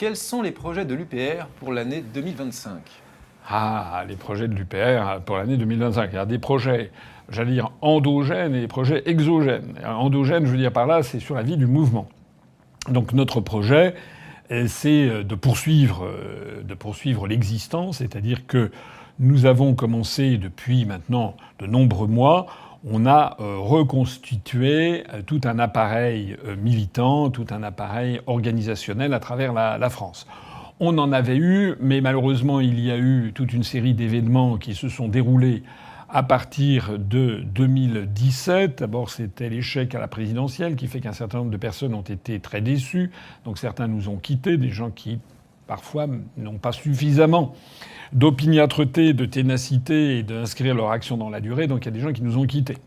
Quels sont les projets de l'UPR pour l'année 2025? Ah, les projets de l'UPR pour l'année 2025. Il y a des projets, j'allais dire, endogènes et des projets exogènes. Endogènes, je veux dire par là, c'est sur la vie du mouvement. Donc notre projet, c'est de poursuivre l'existence, c'est-à-dire que nous avons commencé depuis maintenant de nombreux mois, on a reconstitué tout un appareil militant, tout un appareil organisationnel à travers la France. On en avait eu, mais malheureusement, il y a eu toute une série d'événements qui se sont déroulés à partir de 2017. D'abord, c'était l'échec à la présidentielle qui fait qu'un certain nombre de personnes ont été très déçues. Donc certains nous ont quittés, des gens qui, parfois, n'ont pas suffisamment d'opiniâtreté, de ténacité et d'inscrire leur action dans la durée. Donc il y a des gens qui nous ont quittés.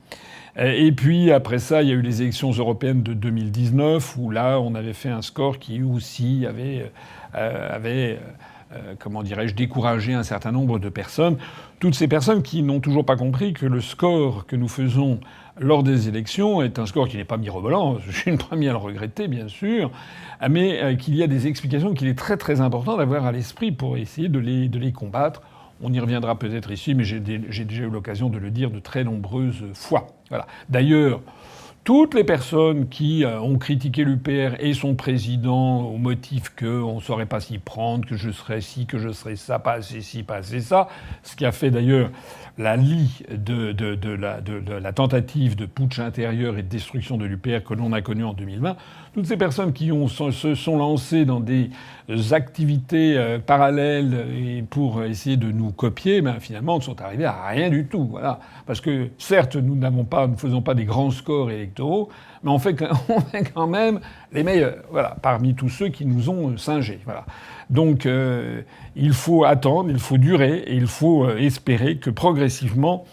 Et puis après ça, il y a eu les élections européennes de 2019 où là, on avait fait un score qui aussi avait comment dirais-je, découragé un certain nombre de personnes. Toutes ces personnes qui n'ont toujours pas compris que le score que nous faisons lors des élections est un score qui n'est pas mirobolant. Je suis le premier à le regretter, bien sûr, mais qu'il y a des explications qu'il est très très important d'avoir à l'esprit pour essayer de les combattre. On y reviendra peut-être ici, mais j'ai déjà eu l'occasion de le dire de très nombreuses fois. Voilà. D'ailleurs, toutes les personnes qui ont critiqué l'UPR et son président au motif qu'on ne saurait pas s'y prendre, que je serais ci, que je serais ça, pas assez ci, pas assez ça, ce qui a fait d'ailleurs la lie de la tentative de putsch intérieur et de destruction de l'UPR que l'on a connue en 2020, toutes ces personnes qui se sont lancées dans des activités parallèles et pour essayer de nous copier, ben finalement, ne sont arrivées à rien du tout. Voilà. Parce que certes, nous ne faisons pas des grands scores électoraux, mais on fait quand même les meilleurs. Voilà, parmi tous ceux qui nous ont singés. Voilà. Donc, il faut attendre, il faut durer, et il faut espérer que progressivement,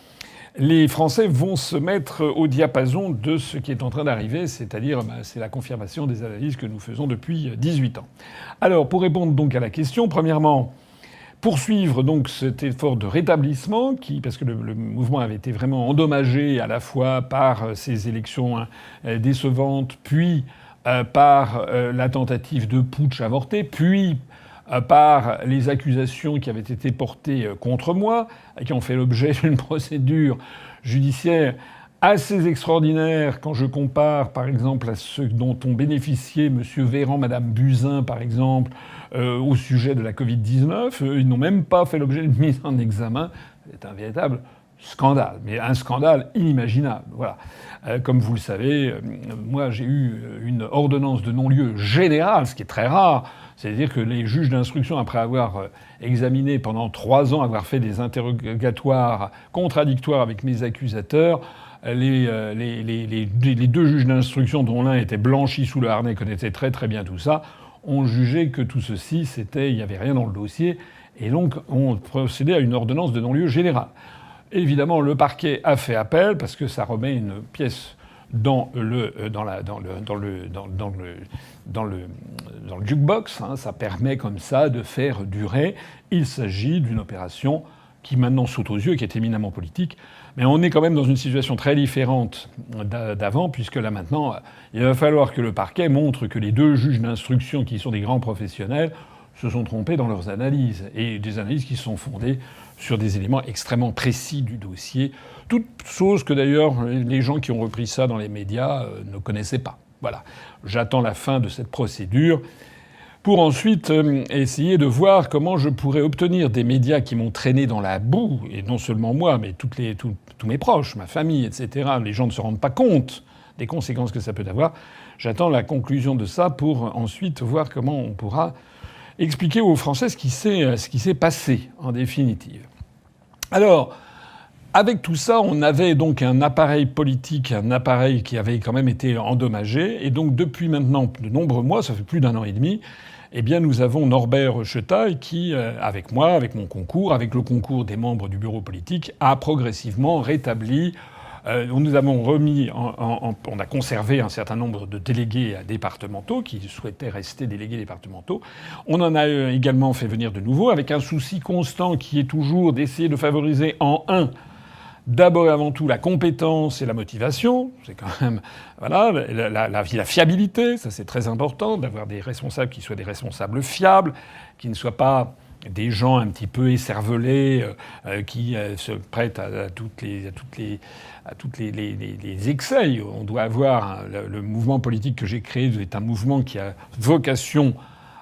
les Français vont se mettre au diapason de ce qui est en train d'arriver, c'est-à-dire c'est la confirmation des analyses que nous faisons depuis 18 ans. Alors, pour répondre donc à la question, premièrement, poursuivre donc cet effort de rétablissement, parce que le mouvement avait été vraiment endommagé à la fois par ces élections décevantes, puis par la tentative de putsch avorté, puis par les accusations qui avaient été portées contre moi, qui ont fait l'objet d'une procédure judiciaire assez extraordinaire quand je compare, par exemple, à ceux dont ont bénéficié M. Véran, Mme Buzyn, par exemple, au sujet de la Covid-19. Ils n'ont même pas fait l'objet d'une mise en examen. C'est un véritable scandale, mais un scandale inimaginable. Voilà. Comme vous le savez, moi j'ai eu une ordonnance de non-lieu générale, ce qui est très rare. C'est-à-dire que les juges d'instruction, après avoir examiné pendant 3 ans, avoir fait des interrogatoires contradictoires avec mes accusateurs, les 2 juges d'instruction, dont l'un était blanchi sous le harnais, connaissait très très bien tout ça, ont jugé que tout ceci, il n'y avait rien dans le dossier, et donc ont procédé à une ordonnance de non-lieu générale. Évidemment, le parquet a fait appel parce que ça remet une pièce dans le jukebox. Hein, ça permet comme ça de faire durer. Il s'agit d'une opération qui maintenant saute aux yeux, qui est éminemment politique. Mais on est quand même dans une situation très différente d'avant, puisque là maintenant, il va falloir que le parquet montre que les 2 juges d'instruction, qui sont des grands professionnels, se sont trompés dans leurs analyses. Et des analyses qui sont fondées sur des éléments extrêmement précis du dossier. Toute chose que d'ailleurs les gens qui ont repris ça dans les médias ne connaissaient pas. Voilà. J'attends la fin de cette procédure pour ensuite essayer de voir comment je pourrais obtenir des médias qui m'ont traîné dans la boue, et non seulement moi, mais tous mes proches, ma famille, etc. Les gens ne se rendent pas compte des conséquences que ça peut avoir. J'attends la conclusion de ça pour ensuite voir comment on pourra expliquer aux Français ce qui s'est passé en définitive. Alors, avec tout ça, on avait donc un appareil politique, un appareil qui avait quand même été endommagé. Et donc, depuis maintenant de nombreux mois, ça fait plus d'1 an et demi, eh bien, nous avons Norbert Chetaille qui, avec moi, avec mon concours, avec le concours des membres du bureau politique, a progressivement rétabli. Nous avons on a conservé un certain nombre de délégués départementaux qui souhaitaient rester délégués départementaux. On en a également fait venir de nouveaux avec un souci constant qui est toujours d'essayer de favoriser d'abord et avant tout la compétence et la motivation. C'est quand même voilà la fiabilité, ça c'est très important d'avoir des responsables qui soient des responsables fiables, qui ne soient pas des gens un petit peu écervelés qui se prêtent à tous les excès. On doit avoir le mouvement politique que j'ai créé est un mouvement qui a vocation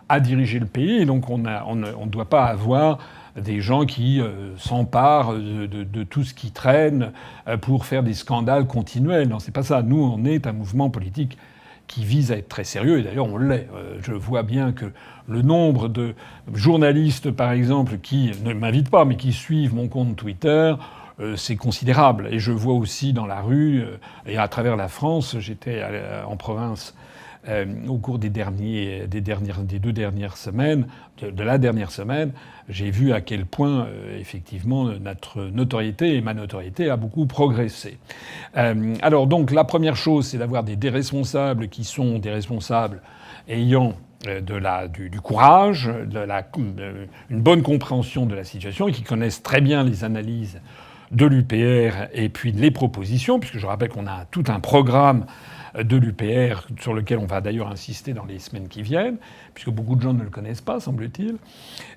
à diriger le pays, et donc on ne doit pas avoir des gens qui s'emparent de tout ce qui traîne pour faire des scandales continuels. Non, c'est pas ça. Nous, on est un mouvement politique qui vise à être très sérieux, et d'ailleurs on l'est. Je vois bien que le nombre de journalistes, par exemple, qui ne m'invitent pas, mais qui suivent mon compte Twitter, c'est considérable. Et je vois aussi dans la rue, et à travers la France, j'étais en province au cours des 2 dernières semaines, de la dernière semaine, j'ai vu à quel point, effectivement, notre notoriété et ma notoriété a beaucoup progressé. Alors donc, la première chose, c'est d'avoir des responsables qui sont des responsables ayant du courage, une bonne compréhension de la situation et qui connaissent très bien les analyses de l'UPR et puis les propositions, puisque je rappelle qu'on a tout un programme de l'UPR, sur lequel on va d'ailleurs insister dans les semaines qui viennent, puisque beaucoup de gens ne le connaissent pas, semble-t-il.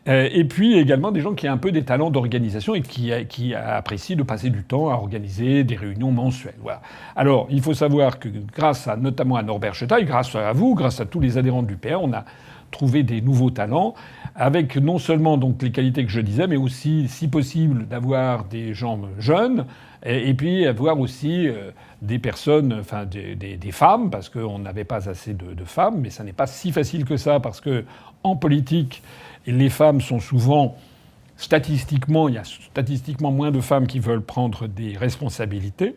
Et puis également des gens qui ont un peu des talents d'organisation et qui apprécient de passer du temps à organiser des réunions mensuelles. Voilà. Alors, il faut savoir que grâce notamment à Norbert Schetaille, grâce à vous, grâce à tous les adhérents de l'UPR, on a trouvé des nouveaux talents, avec non seulement donc les qualités que je disais, mais aussi, si possible, d'avoir des gens jeunes, et puis avoir aussi des personnes, enfin des femmes, parce qu'on n'avait pas assez de femmes, mais ça n'est pas si facile que ça, parce que en politique, les femmes sont souvent statistiquement, il y a statistiquement moins de femmes qui veulent prendre des responsabilités.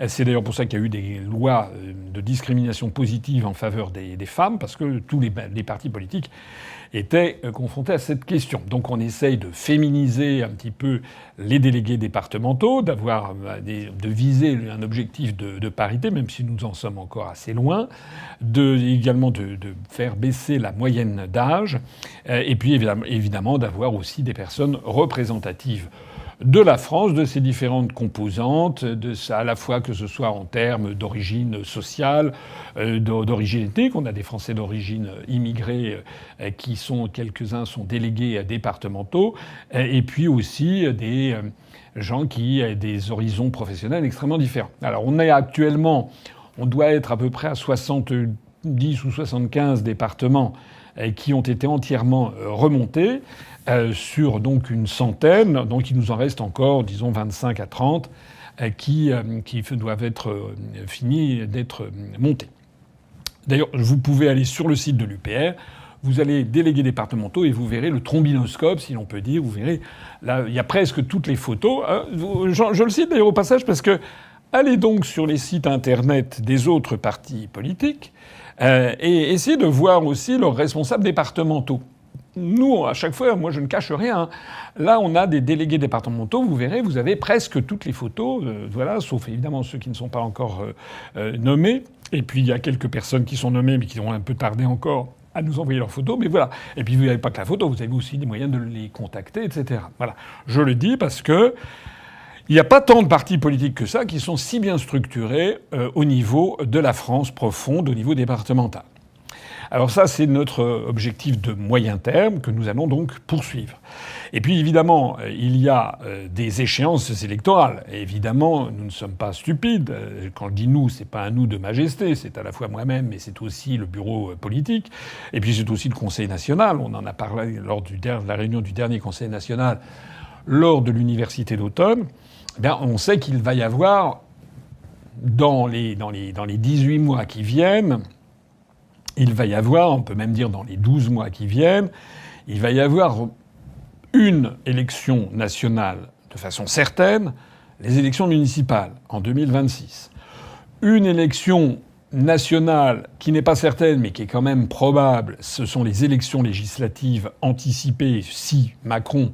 C'est d'ailleurs pour ça qu'il y a eu des lois de discrimination positive en faveur des femmes, parce que tous les partis politiques étaient confrontés à cette question. Donc on essaye de féminiser un petit peu les délégués départementaux, de viser un objectif de parité, même si nous en sommes encore assez loin, également de faire baisser la moyenne d'âge, et puis évidemment d'avoir aussi des personnes représentatives de la France, de ses différentes composantes, à la fois que ce soit en termes d'origine sociale, d'origine ethnique. On a des Français d'origine immigrée qui sont, quelques-uns sont délégués départementaux, et puis aussi des gens qui ont des horizons professionnels extrêmement différents. Alors on doit être à peu près à 70 ou 75 départements qui ont été entièrement remontés. Sur donc une centaine, donc il nous en reste encore, disons 25 à 30, qui doivent être finis d'être montés. D'ailleurs, vous pouvez aller sur le site de l'UPR, vous allez délégués départementaux et vous verrez le trombinoscope, si l'on peut dire. Vous verrez, là, il y a presque toutes les photos. Je le cite d'ailleurs au passage parce que allez donc sur les sites internet des autres partis politiques et essayez de voir aussi leurs responsables départementaux. Nous, à chaque fois, moi je ne cache rien. Là, on a des délégués départementaux, vous verrez, vous avez presque toutes les photos, voilà, sauf évidemment ceux qui ne sont pas encore nommés. Et puis il y a quelques personnes qui sont nommées, mais qui ont un peu tardé encore à nous envoyer leurs photos, mais voilà. Et puis vous n'avez pas que la photo, vous avez aussi des moyens de les contacter, etc. Voilà. Je le dis parce que il n'y a pas tant de partis politiques que ça qui sont si bien structurés au niveau de la France profonde, au niveau départemental. Alors ça, c'est notre objectif de moyen terme que nous allons donc poursuivre. Et puis évidemment, il y a des échéances électorales. Et évidemment, nous ne sommes pas stupides. Quand je dis nous, c'est pas un nous de majesté, c'est à la fois moi-même, mais c'est aussi le bureau politique. Et puis c'est aussi le Conseil national. On en a parlé lors de la réunion du dernier Conseil national, lors de l'université d'automne. Ben, on sait qu'il va y avoir, dans les 18 mois qui viennent, il va y avoir, on peut même dire dans les 12 mois qui viennent, il va y avoir une élection nationale de façon certaine, les élections municipales en 2026. Une élection nationale qui n'est pas certaine mais qui est quand même probable, ce sont les élections législatives anticipées si Macron,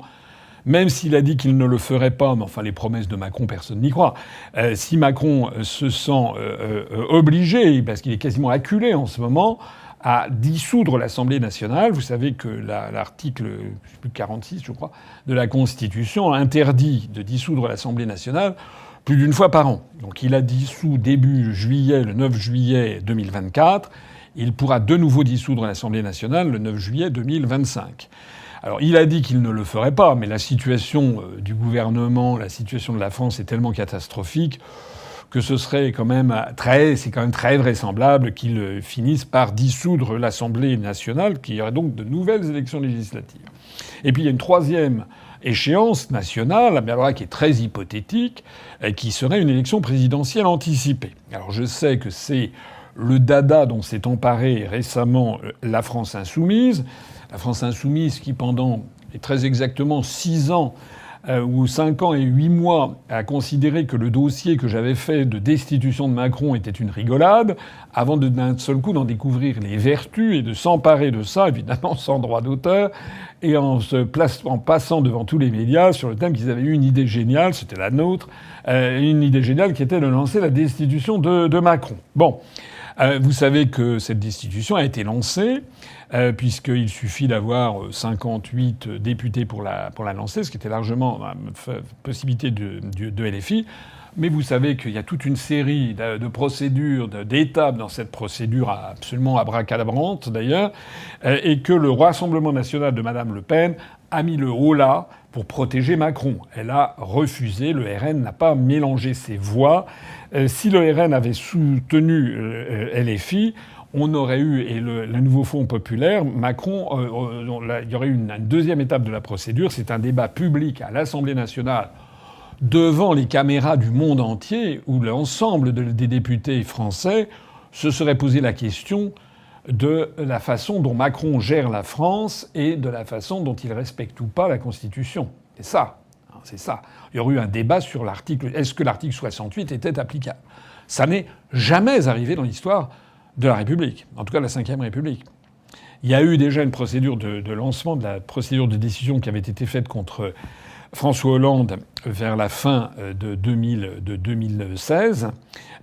même s'il a dit qu'il ne le ferait pas, mais enfin les promesses de Macron, personne n'y croit. Si Macron se sent obligé, parce qu'il est quasiment acculé en ce moment, à dissoudre l'Assemblée nationale. Vous savez que l'article 46, je crois, de la Constitution interdit de dissoudre l'Assemblée nationale plus d'une fois par an. Donc il a dissous début juillet, le 9 juillet 2024. Il pourra de nouveau dissoudre l'Assemblée nationale le 9 juillet 2025. Alors il a dit qu'il ne le ferait pas, mais la situation du gouvernement, la situation de la France est tellement catastrophique que ce serait quand même c'est quand même très vraisemblable qu'il finisse par dissoudre l'Assemblée nationale, qu'il y aurait donc de nouvelles élections législatives. Et puis il y a une troisième échéance nationale, mais alors là, qui est très hypothétique, qui serait une élection présidentielle anticipée. Alors je sais que c'est le dada dont s'est emparée récemment la France insoumise. La France insoumise qui, pendant très exactement 6 ans ou 5 ans et 8 mois, a considéré que le dossier que j'avais fait de destitution de Macron était une rigolade, avant d'un seul coup d'en découvrir les vertus et de s'emparer de ça, évidemment sans droit d'auteur, et en passant devant tous les médias sur le thème qu'ils avaient eu une idée géniale, c'était la nôtre, une idée géniale qui était de lancer la destitution de Macron. Bon. Vous savez que cette destitution a été lancée, puisqu'il suffit d'avoir 58 députés pour la lancer, ce qui était largement la possibilité de LFI. Mais vous savez qu'il y a toute une série de procédures, d'étapes dans cette procédure absolument abracadabrante d'ailleurs, et que le Rassemblement national de Madame Le Pen a mis le haut là pour protéger Macron. Elle a refusé, le RN n'a pas mélangé ses voix. Si le RN avait soutenu LFI, on aurait eu, et le nouveau Front populaire, Macron, il y aurait eu une deuxième étape de la procédure, c'est un débat public à l'Assemblée nationale devant les caméras du monde entier, où l'ensemble des députés français se seraient posé la question de la façon dont Macron gère la France et de la façon dont il respecte ou pas la Constitution. C'est ça. C'est ça. Il y aurait eu un débat sur l'article. Est-ce que l'article 68 était applicable? Ça n'est jamais arrivé dans l'histoire de la République, en tout cas de la Ve République. Il y a eu déjà une procédure de lancement de la procédure de décision qui avait été faite contre François Hollande vers la fin de 2016,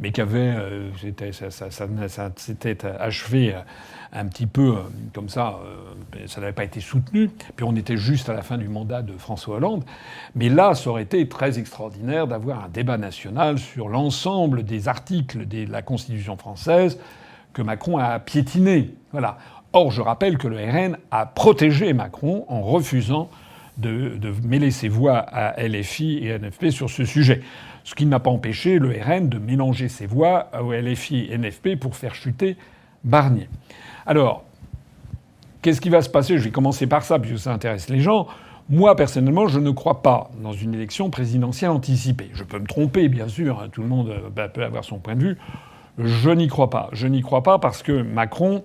mais qui avait ça s'était achevé un petit peu comme ça, ça n'avait pas été soutenu. Puis on était juste à la fin du mandat de François Hollande. Mais là, ça aurait été très extraordinaire d'avoir un débat national sur l'ensemble des articles de la Constitution française que Macron a piétinés. Voilà. Or, je rappelle que le RN a protégé Macron en refusant de mêler ses voix à LFI et NFP sur ce sujet. Ce qui n'a pas empêché le RN de mélanger ses voix au LFI et NFP pour faire chuter Barnier. Alors, qu'est-ce qui va se passer? Je vais commencer par ça, puisque ça intéresse les gens. Moi, personnellement, je ne crois pas dans une élection présidentielle anticipée. Je peux me tromper, bien sûr, tout le monde peut avoir son point de vue. Je n'y crois pas. Je n'y crois pas parce que Macron,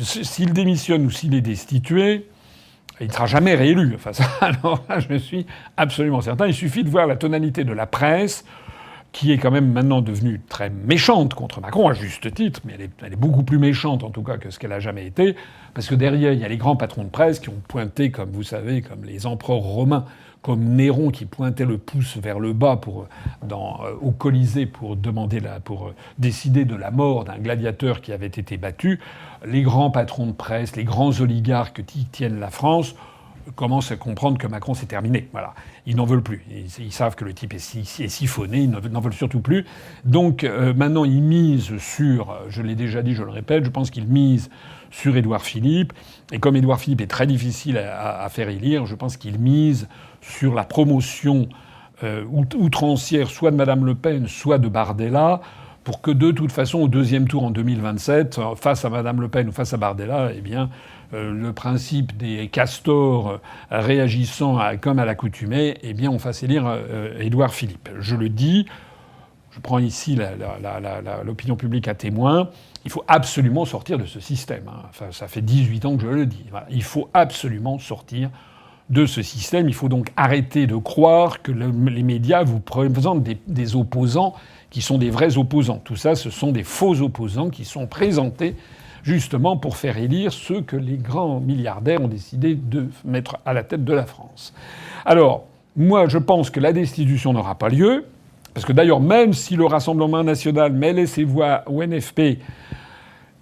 s'il démissionne ou s'il est destitué, il ne sera jamais réélu. Enfin, ça, alors là, je suis absolument certain. Il suffit de voir la tonalité de la presse, qui est quand même maintenant devenue très méchante contre Macron, à juste titre, mais elle est beaucoup plus méchante en tout cas que ce qu'elle a jamais été, parce que derrière, il y a les grands patrons de presse qui ont pointé, comme vous savez, comme les empereurs romains, comme Néron qui pointait le pouce vers le bas au Colisée pour décider de la mort d'un gladiateur qui avait été battu. Les grands patrons de presse, les grands oligarques qui tiennent la France commencent à comprendre que Macron, c'est terminé. Voilà. Ils n'en veulent plus. Ils savent que le type est siphonné, ils n'en veulent surtout plus. Donc maintenant, ils misent sur, je l'ai déjà dit, je le répète, je pense qu'ils misent sur Édouard Philippe. Et comme Édouard Philippe est très difficile à faire élire, je pense qu'ils misent sur la promotion outrancière soit de Madame Le Pen, soit de Bardella, pour que de toute façon, au deuxième tour en 2027, face à Madame Le Pen ou face à Bardella, eh bien, le principe des castors réagissant comme à l'accoutumée, eh bien, on fasse élire Édouard Philippe. Je le dis, je prends ici l'opinion publique à témoin, il faut absolument sortir de ce système. Enfin, ça fait 18 ans que je le dis. Voilà. Il faut absolument sortir de ce système. Il faut donc arrêter de croire que les médias vous présentent des opposants qui sont des vrais opposants. Tout ça, ce sont des faux opposants qui sont présentés justement pour faire élire ceux que les grands milliardaires ont décidé de mettre à la tête de la France. Alors, moi, je pense que la destitution n'aura pas lieu. Parce que d'ailleurs, même si le Rassemblement national mêlait ses voix au NFP,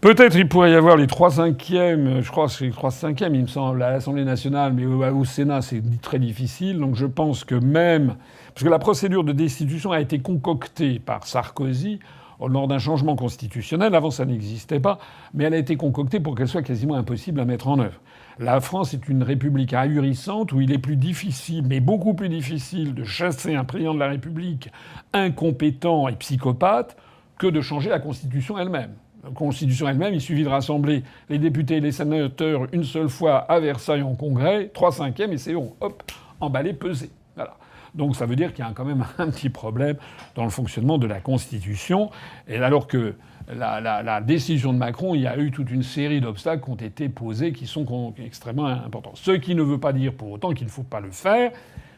peut-être il pourrait y avoir les 3/5e, je crois que c'est les 3/5e, il me semble, à l'Assemblée nationale, mais au Sénat, c'est très difficile. Donc je pense que même... Parce que la procédure de destitution a été concoctée par Sarkozy lors d'un changement constitutionnel. Avant, ça n'existait pas, mais elle a été concoctée pour qu'elle soit quasiment impossible à mettre en œuvre. La France est une république ahurissante où il est plus difficile, mais beaucoup plus difficile, de chasser un président de la République incompétent et psychopathe que de changer la Constitution elle-même. La Constitution elle-même, il suffit de rassembler les députés et les sénateurs une seule fois à Versailles en congrès, 3/5e, et c'est bon, hop, emballé, pesé. Voilà. Donc ça veut dire qu'il y a quand même un petit problème dans le fonctionnement de la Constitution. Et alors que la décision de Macron, il y a eu toute une série d'obstacles qui ont été posés qui sont extrêmement importants. Ce qui ne veut pas dire pour autant qu'il ne faut pas le faire,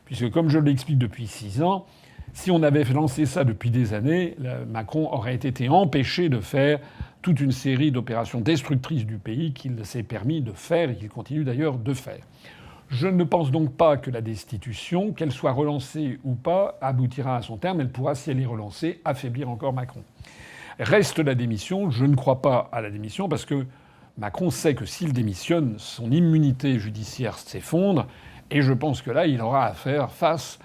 puisque comme je l'explique depuis 6 ans, si on avait lancé ça depuis des années, Macron aurait été empêché de faire toute une série d'opérations destructrices du pays qu'il s'est permis de faire et qu'il continue d'ailleurs de faire. Je ne pense donc pas que la destitution, qu'elle soit relancée ou pas, aboutira à son terme. Elle pourra, si elle est relancée, affaiblir encore Macron. Reste la démission. Je ne crois pas à la démission parce que Macron sait que s'il démissionne, son immunité judiciaire s'effondre. Et je pense que là, il aura à faire face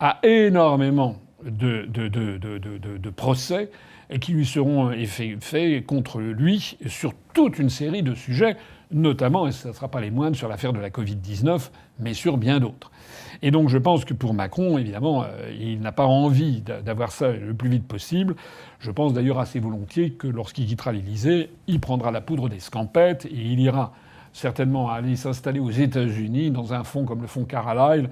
à énormément de procès qui lui seront faits contre lui sur toute une série de sujets, notamment, et ce ne sera pas les moindres, sur l'affaire de la Covid-19, mais sur bien d'autres. Et donc je pense que pour Macron, évidemment, il n'a pas envie d'avoir ça le plus vite possible. Je pense d'ailleurs assez volontiers que lorsqu'il quittera l'Élysée, il prendra la poudre des scampettes et il ira certainement aller s'installer aux États-Unis dans un fonds comme le fonds Carlyle,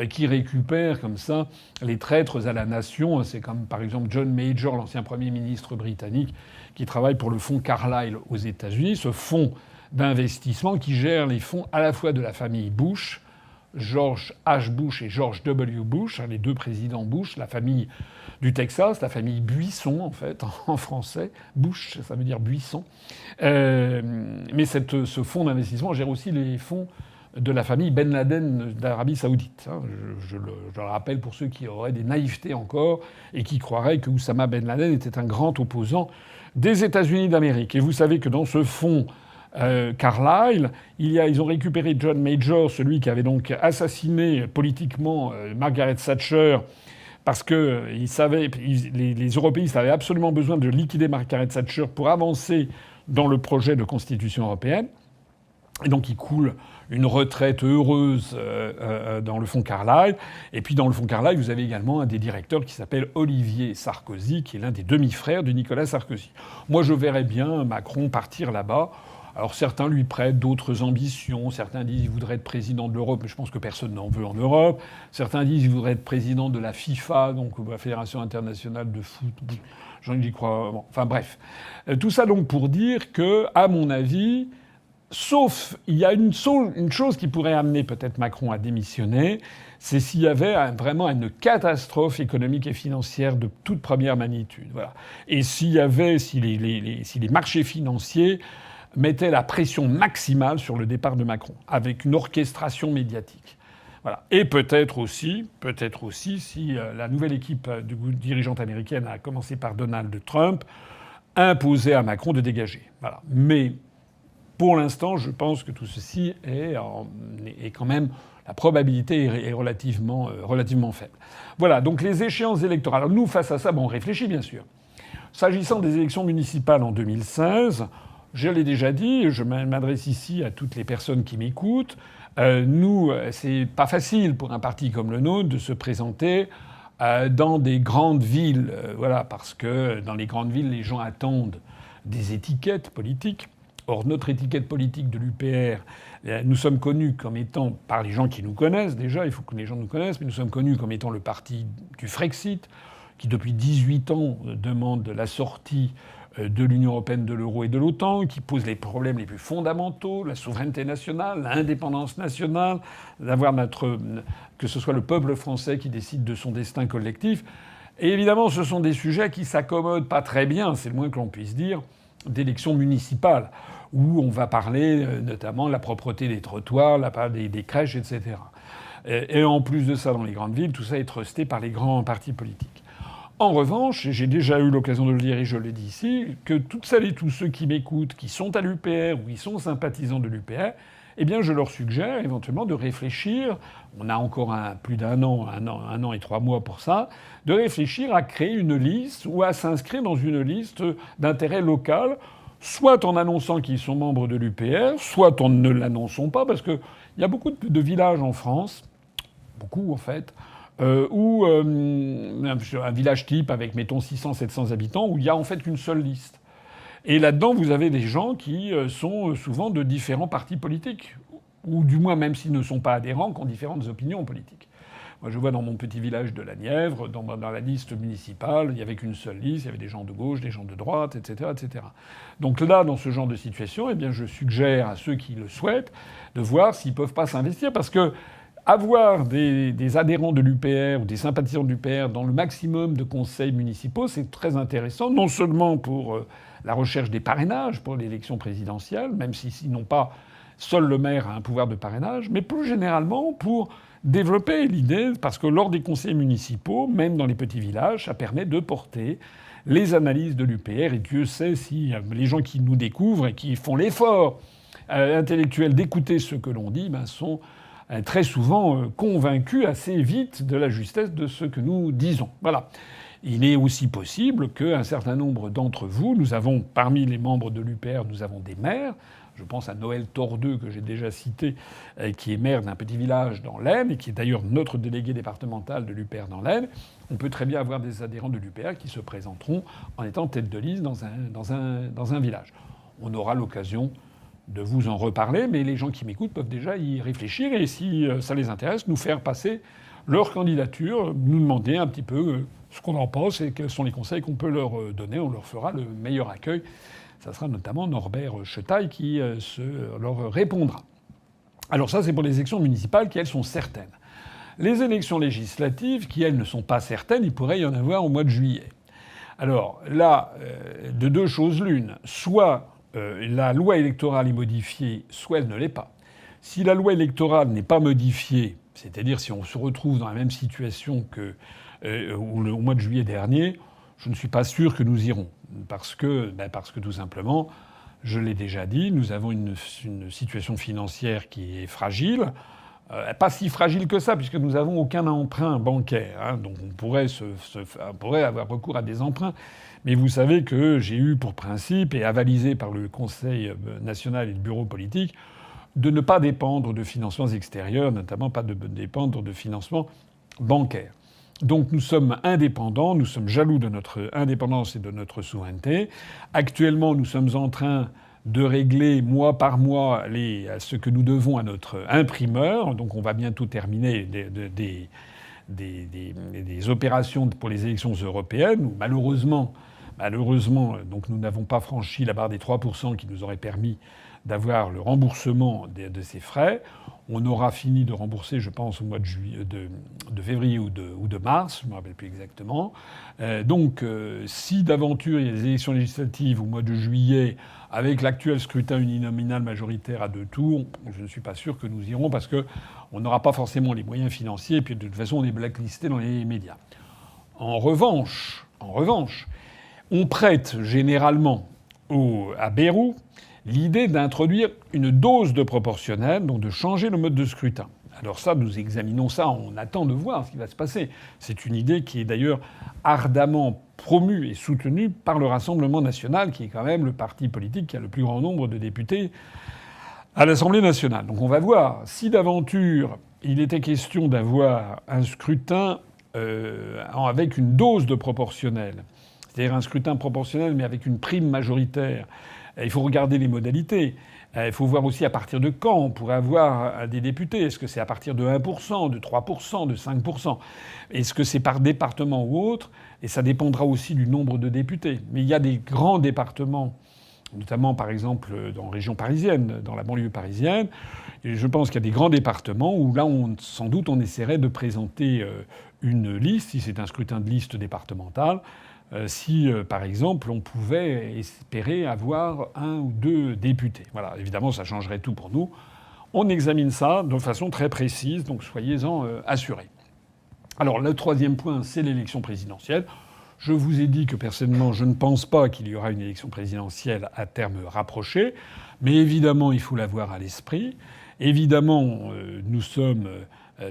qui récupère comme ça les traîtres à la nation. C'est comme par exemple John Major, l'ancien Premier ministre britannique, qui travaille pour le fonds Carlyle aux États-Unis, ce fonds d'investissement qui gère les fonds à la fois de la famille Bush, George H. Bush et George W. Bush, les deux présidents Bush, la famille du Texas, la famille Buisson en fait, en français. Bush, ça veut dire buisson. Mais ce fonds d'investissement gère aussi les fonds de la famille Ben Laden d'Arabie Saoudite. Je le rappelle pour ceux qui auraient des naïvetés encore et qui croiraient que Oussama Ben Laden était un grand opposant des États-Unis d'Amérique. Et vous savez que dans ce fonds Carlyle, ils ont récupéré John Major, celui qui avait donc assassiné politiquement Margaret Thatcher, parce que les européistes avaient absolument besoin de liquider Margaret Thatcher pour avancer dans le projet de constitution européenne. Et donc il coule une retraite heureuse dans le fonds Carlyle. Et puis dans le fonds Carlyle, vous avez également un des directeurs qui s'appelle Olivier Sarkozy, qui est l'un des demi-frères de Nicolas Sarkozy. Moi, je verrais bien Macron partir là-bas. Alors certains lui prêtent d'autres ambitions. Certains disent qu'il voudrait être président de l'Europe, mais je pense que personne n'en veut en Europe. Certains disent qu'il voudrait être président de la FIFA, donc la Fédération internationale de foot. J'y crois. Bon, enfin bref. Tout ça donc pour dire que, à mon avis... Sauf, il y a une chose qui pourrait amener peut-être Macron à démissionner, c'est s'il y avait vraiment une catastrophe économique et financière de toute première magnitude. Voilà. Et si les marchés financiers mettaient la pression maximale sur le départ de Macron, avec une orchestration médiatique. Voilà. Et peut-être aussi, si la nouvelle équipe dirigeante américaine, à commencer par Donald Trump, imposait à Macron de dégager. Voilà. Mais pour l'instant, je pense que tout ceci est quand même... La probabilité est relativement faible. Voilà, donc les échéances électorales. Alors nous, face à ça, on réfléchit bien sûr. S'agissant des élections municipales en 2016, je l'ai déjà dit, je m'adresse ici à toutes les personnes qui m'écoutent. Nous, c'est pas facile pour un parti comme le nôtre de se présenter dans des grandes villes. Voilà, parce que dans les grandes villes, les gens attendent des étiquettes politiques. Or, notre étiquette politique de l'UPR, nous sommes connus comme étant, par les gens qui nous connaissent déjà, il faut que les gens nous connaissent, mais nous sommes connus comme étant le parti du Frexit, qui depuis 18 ans demande la sortie de l'Union européenne, de l'euro et de l'OTAN, qui pose les problèmes les plus fondamentaux, la souveraineté nationale, l'indépendance nationale, que ce soit le peuple français qui décide de son destin collectif. Et évidemment, ce sont des sujets qui s'accommodent pas très bien, c'est le moins que l'on puisse dire, d'élections municipales, où on va parler notamment de la propreté des trottoirs, des crèches, etc. Et en plus de ça, dans les grandes villes, tout ça est trusté par les grands partis politiques. En revanche, et j'ai déjà eu l'occasion de le dire et je le dis ici, que toutes celles et tous ceux qui m'écoutent, qui sont à l'UPR ou qui sont sympathisants de l'UPR, eh bien, je leur suggère éventuellement de réfléchir, on a encore plus d'un an, un an et 3 mois pour ça, de réfléchir à créer une liste ou à s'inscrire dans une liste d'intérêt local, soit en annonçant qu'ils sont membres de l'UPR, soit en ne l'annonçant pas, parce qu'il y a beaucoup de villages en France, beaucoup en fait, ou un village type avec, mettons, 600-700 habitants, où il y a en fait qu'une seule liste. Et là-dedans, vous avez des gens qui sont souvent de différents partis politiques, ou du moins, même s'ils ne sont pas adhérents, qui ont différentes opinions politiques. Moi, je vois dans mon petit village de la Nièvre, dans la liste municipale, il n'y avait qu'une seule liste, il y avait des gens de gauche, des gens de droite, etc., etc. Donc là, dans ce genre de situation, eh bien, je suggère à ceux qui le souhaitent de voir s'ils ne peuvent pas s'investir, parce que avoir des adhérents de l'UPR ou des sympathisants de l'UPR dans le maximum de conseils municipaux, c'est très intéressant, non seulement pour la recherche des parrainages pour l'élection présidentielle, même si non pas seul le maire a un pouvoir de parrainage, mais plus généralement pour développer l'idée, parce que lors des conseils municipaux, même dans les petits villages, ça permet de porter les analyses de l'UPR, et Dieu sait si les gens qui nous découvrent et qui font l'effort intellectuel d'écouter ce que l'on dit sont très souvent convaincus assez vite de la justesse de ce que nous disons. Voilà. Il est aussi possible qu'un certain nombre d'entre vous, nous avons, parmi les membres de l'UPR, nous avons des maires. Je pense à Noël Tordeux, que j'ai déjà cité, qui est maire d'un petit village dans l'Aisne, et qui est d'ailleurs notre délégué départemental de l'UPR dans l'Aisne. On peut très bien avoir des adhérents de l'UPR qui se présenteront en étant tête de liste dans un village. On aura l'occasion de vous en reparler, mais les gens qui m'écoutent peuvent déjà y réfléchir, et si ça les intéresse, nous faire passer leur candidature, nous demander un petit peu ce qu'on en pense et quels sont les conseils qu'on peut leur donner. On leur fera le meilleur accueil. Ça sera notamment Norbert Chetaille qui leur répondra. Alors ça, c'est pour les élections municipales qui, elles, sont certaines. Les élections législatives, qui, elles, ne sont pas certaines, il pourrait y en avoir au mois de juillet. Alors là, de deux choses l'une. Soit la loi électorale est modifiée, soit elle ne l'est pas. Si la loi électorale n'est pas modifiée, c'est-à-dire si on se retrouve dans la même situation qu'au mois de juillet dernier, je ne suis pas sûr que nous irons. Parce que tout simplement, je l'ai déjà dit, nous avons une situation financière qui est fragile. Pas si fragile que ça, puisque nous n'avons aucun emprunt bancaire. Hein, donc on pourrait avoir recours à des emprunts. Mais vous savez que j'ai eu pour principe, et avalisé par le Conseil national et le bureau politique, de ne pas dépendre de financements extérieurs, notamment pas de dépendre de financements bancaires. Donc nous sommes indépendants, nous sommes jaloux de notre indépendance et de notre souveraineté. Actuellement, nous sommes en train de régler mois par mois ce que nous devons à notre imprimeur. Donc on va bientôt terminer des opérations pour les élections européennes, où malheureusement, donc nous n'avons pas franchi la barre des 3% qui nous aurait permis d'avoir le remboursement de ces frais. On aura fini de rembourser, je pense, au mois de février ou de mars, je ne me rappelle plus exactement. Donc, si d'aventure il y a des élections législatives au mois de juillet, avec l'actuel scrutin uninominal majoritaire à 2 tours, je ne suis pas sûr que nous irons, parce qu'on n'aura pas forcément les moyens financiers, et puis de toute façon, on est blacklisté dans les médias. En revanche, on prête généralement à Bayrou l'idée d'introduire une dose de proportionnel, donc de changer le mode de scrutin. Alors ça, nous examinons ça, on attend de voir ce qui va se passer. C'est une idée qui est d'ailleurs ardemment promue et soutenue par le Rassemblement national, qui est quand même le parti politique qui a le plus grand nombre de députés à l'Assemblée nationale. Donc on va voir. Si d'aventure il était question d'avoir un scrutin avec une dose de proportionnel, c'est-à-dire un scrutin proportionnel mais avec une prime majoritaire, il faut regarder les modalités. Il faut voir aussi à partir de quand on pourrait avoir des députés. Est-ce que c'est à partir de 1%, de 3%, de 5%? Est-ce que c'est par département ou autre? Et ça dépendra aussi du nombre de députés. Mais il y a des grands départements, notamment par exemple dans la région parisienne, dans la banlieue parisienne. Et je pense qu'il y a des grands départements où là, sans doute, on essaierait de présenter une liste, si c'est un scrutin de liste départemental, si, par exemple, on pouvait espérer avoir 1 ou 2 députés. Voilà, évidemment, ça changerait tout pour nous. On examine ça de façon très précise, donc soyez-en assurés. Alors, le troisième point, c'est l'élection présidentielle. Je vous ai dit que personnellement, je ne pense pas qu'il y aura une élection présidentielle à terme rapproché, mais évidemment, il faut l'avoir à l'esprit. Évidemment, nous sommes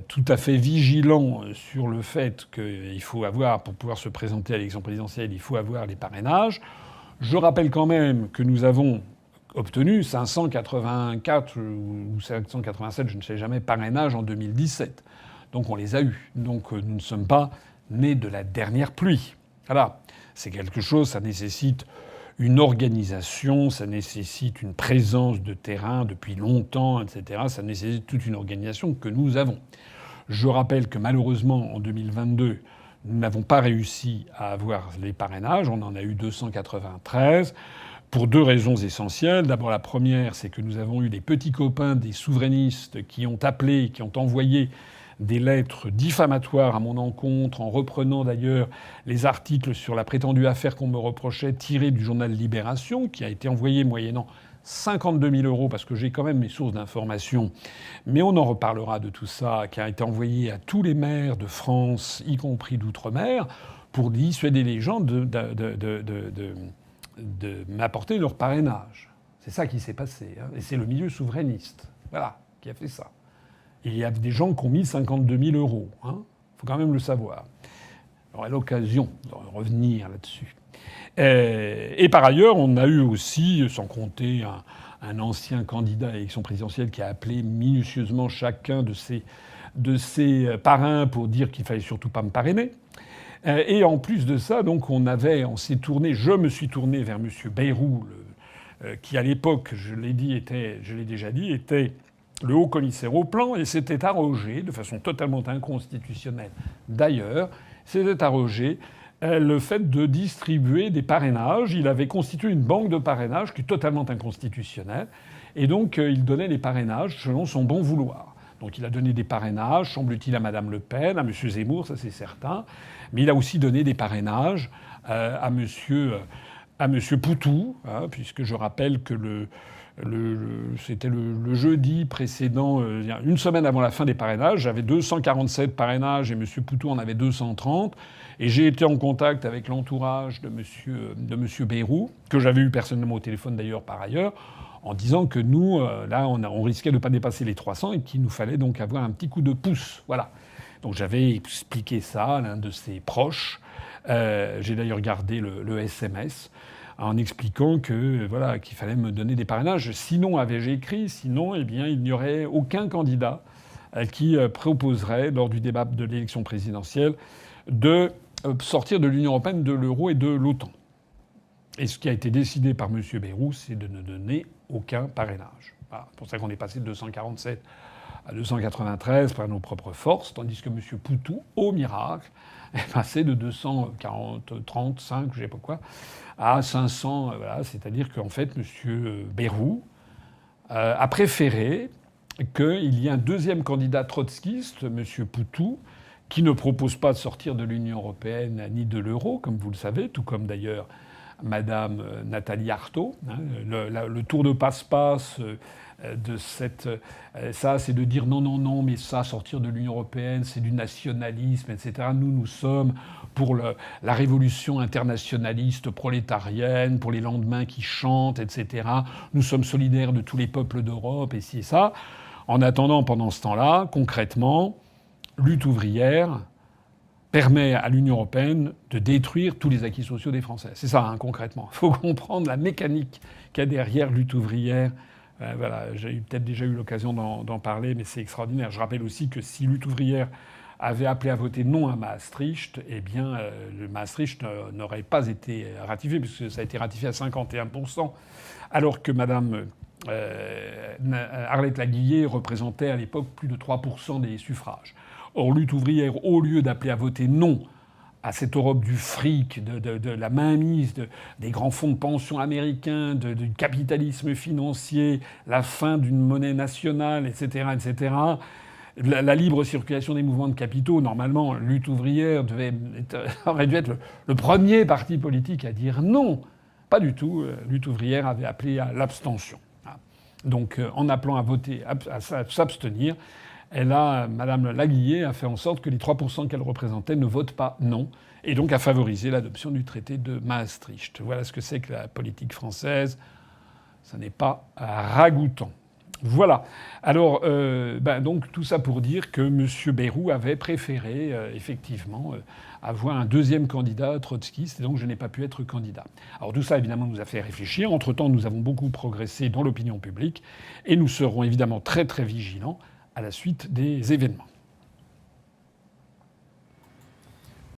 tout à fait vigilants sur le fait qu'il faut avoir, pour pouvoir se présenter à l'élection présidentielle, il faut avoir les parrainages. Je rappelle quand même que nous avons obtenu 584 ou 587, je ne sais jamais, parrainages en 2017. Donc on les a eus. Donc nous ne sommes pas nés de la dernière pluie. Voilà. C'est quelque chose, ça nécessite une organisation, ça nécessite une présence de terrain depuis longtemps, etc. Ça nécessite toute une organisation que nous avons. Je rappelle que malheureusement, en 2022, nous n'avons pas réussi à avoir les parrainages. On en a eu 293 pour deux raisons essentielles. D'abord, la première, c'est que nous avons eu des petits copains des souverainistes qui ont appelé, qui ont envoyé des lettres diffamatoires à mon encontre, en reprenant d'ailleurs les articles sur la prétendue affaire qu'on me reprochait, tirés du journal Libération, qui a été envoyé moyennant 52 000 euros, parce que j'ai quand même mes sources d'information, mais on en reparlera de tout ça, qui a été envoyé à tous les maires de France, y compris d'outre-mer, pour dissuader les gens de m'apporter leur parrainage. C'est ça qui s'est passé. Hein. Et c'est le milieu souverainiste, voilà, qui a fait ça. Il y a des gens qui ont mis 52 000 euros. Hein. Faut quand même le savoir. J'aurai l'occasion de revenir là-dessus. Et par ailleurs, on a eu aussi, sans compter un ancien candidat à l'élection présidentielle qui a appelé minutieusement chacun de ses parrains pour dire qu'il fallait surtout pas me parrainer. Et en plus de ça, donc je me suis tourné vers M. Bayrou, qui à l'époque, je l'ai déjà dit, était le haut-commissaire au plan, et s'était arrogé, de façon totalement inconstitutionnelle d'ailleurs, s'était arrogé le fait de distribuer des parrainages. Il avait constitué une banque de parrainages qui est totalement inconstitutionnelle, et donc il donnait les parrainages selon son bon vouloir. Donc il a donné des parrainages, semble-t-il, à Mme Le Pen, à M. Zemmour, ça c'est certain, mais il a aussi donné des parrainages à M. Poutou, hein, puisque je rappelle que c'était le jeudi précédent, une semaine avant la fin des parrainages. J'avais 247 parrainages et M. Poutou en avait 230. Et j'ai été en contact avec l'entourage de M. Bayrou, que j'avais eu personnellement au téléphone d'ailleurs par ailleurs, en disant que nous, là, on risquait de ne pas dépasser les 300 et qu'il nous fallait donc avoir un petit coup de pouce. Voilà. Donc j'avais expliqué ça à l'un de ses proches. J'ai d'ailleurs gardé le SMS. En expliquant que voilà qu'il fallait me donner des parrainages. Sinon, avais-je écrit, sinon, eh bien, il n'y aurait aucun candidat qui proposerait, lors du débat de l'élection présidentielle, de sortir de l'Union européenne, de l'euro et de l'OTAN. Et ce qui a été décidé par M. Bayrou, c'est de ne donner aucun parrainage. Voilà. C'est pour ça qu'on est passé de 247 à 293 par nos propres forces, tandis que M. Poutou, au miracle, est passé de 240, 35, je ne sais pas quoi, à 500. Voilà. C'est-à-dire qu'en fait, M. Bayrou a préféré qu'il y ait un deuxième candidat trotskiste, M. Poutou, qui ne propose pas de sortir de l'Union européenne ni de l'euro, comme vous le savez, tout comme d'ailleurs Madame Nathalie Arthaud. Hein, le tour de passe-passe de ça, c'est de dire non, mais ça, sortir de l'Union européenne, c'est du nationalisme, etc. Nous sommes pour la révolution internationaliste prolétarienne, pour les lendemains qui chantent, etc. Nous sommes solidaires de tous les peuples d'Europe, et ci et ça. En attendant, pendant ce temps-là, concrètement, lutte ouvrière permet à l'Union européenne de détruire tous les acquis sociaux des Français. C'est ça, hein, concrètement. Il faut comprendre la mécanique qu'il y a derrière lutte ouvrière. Voilà, j'ai peut-être déjà eu l'occasion d'en parler, mais c'est extraordinaire. Je rappelle aussi que si lutte ouvrière avait appelé à voter non à Maastricht, eh bien, le Maastricht n'aurait pas été ratifié, puisque ça a été ratifié à 51%, alors que Mme Arlette Laguillet représentait à l'époque plus de 3% des suffrages. Or, lutte ouvrière, au lieu d'appeler à voter non à cette Europe du fric, de la mainmise des grands fonds de pension américains, du capitalisme financier, la fin d'une monnaie nationale, etc., etc., la libre circulation des mouvements de capitaux, normalement, lutte ouvrière aurait dû être le premier parti politique à dire non. Pas du tout. Lutte ouvrière avait appelé à l'abstention. Donc, en appelant à voter, à s'abstenir, Madame Laguillet a fait en sorte que les 3% qu'elle représentait ne votent pas non. et donc a favorisé l'adoption du traité de Maastricht. Voilà ce que c'est que la politique française. Ça n'est pas ragoûtant. Voilà. Alors, donc tout ça pour dire que M. Bayrou avait préféré effectivement avoir un deuxième candidat trotskiste, et donc je n'ai pas pu être candidat. Alors tout ça, évidemment, nous a fait réfléchir. Entre-temps, nous avons beaucoup progressé dans l'opinion publique, et nous serons évidemment très très vigilants à la suite des événements.